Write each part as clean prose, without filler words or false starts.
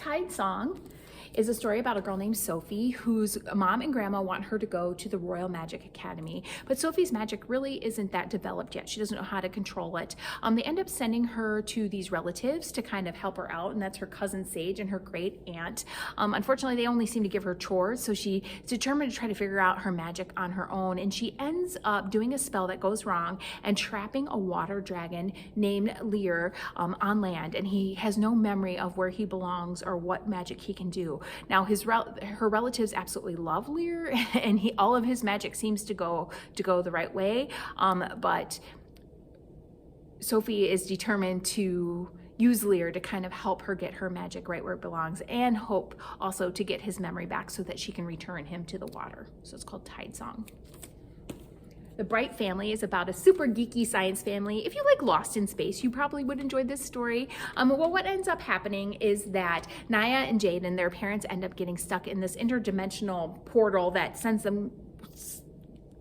Tide Song is a story about a girl named Sophie whose mom and grandma want her to go to the Royal Magic Academy. But Sophie's magic really isn't that developed yet. She doesn't know how to control it. They end up sending her to these relatives to kind of help her out, and that's her cousin Sage and her great aunt. Unfortunately, they only seem to give her chores, so she's determined to try to figure out her magic on her own, and she ends up doing a spell that goes wrong and trapping a water dragon named Lear on land, and he has no memory of where he belongs or what magic he can do. Now her relatives absolutely love Lear, and all of his magic seems to go the right way, but Sophie is determined to use Lear to kind of help her get her magic right where it belongs, and hope also to get his memory back so that she can return him to the water. So it's called Tide Song. The Bright Family is about a super geeky science family. If you like Lost in Space, you probably would enjoy this story. Well, what ends up happening is that Naya and Jade and their parents end up getting stuck in this interdimensional portal that sends them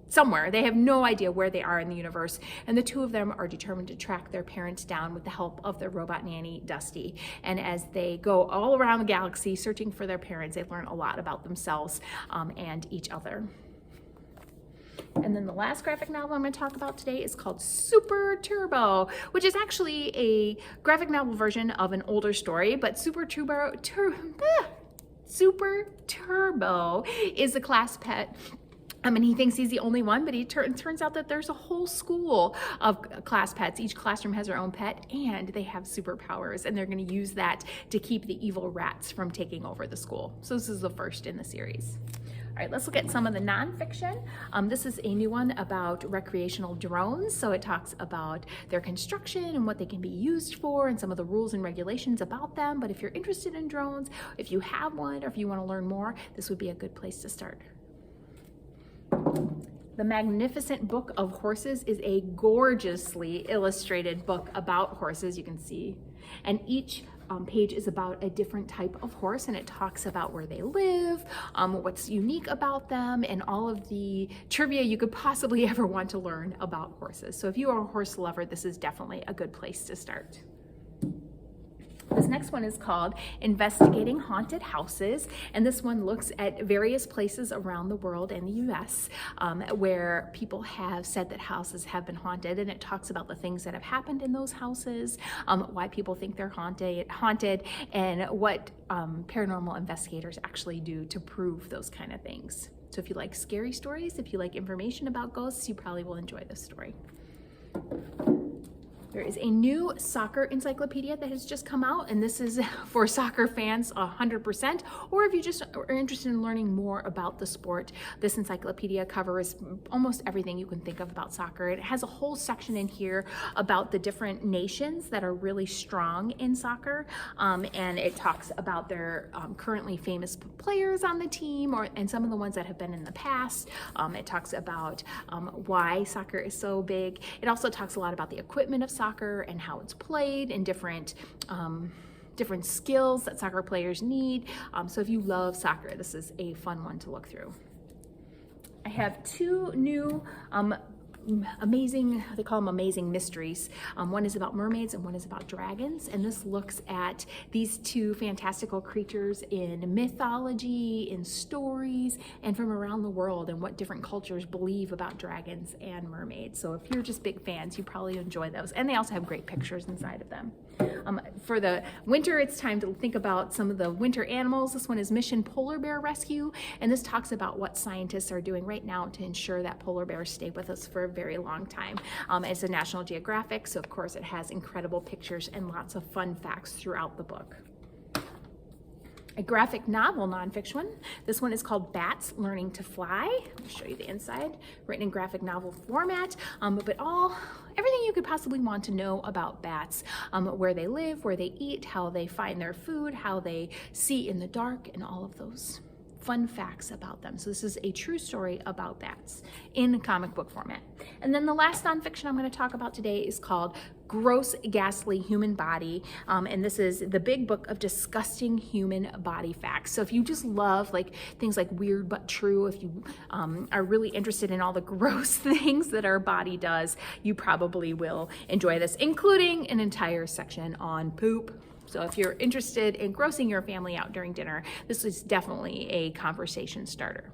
somewhere. They have no idea where they are in the universe, and the two of them are determined to track their parents down with the help of their robot nanny, Dusty. And as they go all around the galaxy searching for their parents, they learn a lot about themselves and each other. And then the last graphic novel I'm going to talk about today is called Super Turbo, which is actually a graphic novel version of an older story, but Super Turbo is a class pet. And he thinks he's the only one, but it turns out that there's a whole school of class pets. Each classroom has their own pet, and they have superpowers, and they're going to use that to keep the evil rats from taking over the school. So this is the first in the series. All right, let's look at some of the nonfiction. This is a new one about recreational drones. So it talks about their construction and what they can be used for and some of the rules and regulations about them. But if you're interested in drones, if you have one, or if you want to learn more, this would be a good place to start. The Magnificent Book of Horses is a gorgeously illustrated book about horses, you can see. And each page is about a different type of horse, and it talks about where they live, what's unique about them, and all of the trivia you could possibly ever want to learn about horses. So if you are a horse lover, this is definitely a good place to start. This next one is called Investigating Haunted Houses, and this one looks at various places around the world and the US where people have said that houses have been haunted, and it talks about the things that have happened in those houses, why people think they're haunted, and what paranormal investigators actually do to prove those kind of things. So if you like scary stories, if you like information about ghosts, you probably will enjoy this story. There is a new soccer encyclopedia that has just come out, and this is for soccer fans 100%, or if you just are interested in learning more about the sport. This encyclopedia covers almost everything you can think of about soccer. It has a whole section in here about the different nations that are really strong in soccer, and it talks about their currently famous players on the team, and some of the ones that have been in the past. It talks about why soccer is so big. It also talks a lot about the equipment of soccer and how it's played, and different skills that soccer players need. So if you love soccer, this is a fun one to look through. I have two new amazing, they call them amazing mysteries. One is about mermaids and one is about dragons, and this looks at these two fantastical creatures in mythology, in stories, and from around the world, and what different cultures believe about dragons and mermaids. So if you're just big fans, you probably enjoy those, and they also have great pictures inside of them. For the winter, it's time to think about some of the winter animals. This one is Mission Polar Bear Rescue, and this talks about what scientists are doing right now to ensure that polar bears stay with us for a very long time. It's a National Geographic, so of course it has incredible pictures and lots of fun facts throughout the book. A graphic novel nonfiction one. This one is called Bats Learning to Fly. I'll show you the inside, written in graphic novel format, but everything you could possibly want to know about bats, where they live, where they eat, how they find their food, how they see in the dark, and all of those fun facts about them. So this is a true story about bats in comic book format. And then the last nonfiction I'm going to talk about today is called Gross, Ghastly Human Body. And this is the big book of disgusting human body facts. So if you just love things like weird but true, if you are really interested in all the gross things that our body does, you probably will enjoy this, including an entire section on poop. So if you're interested in grossing your family out during dinner, this is definitely a conversation starter.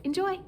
Enjoy.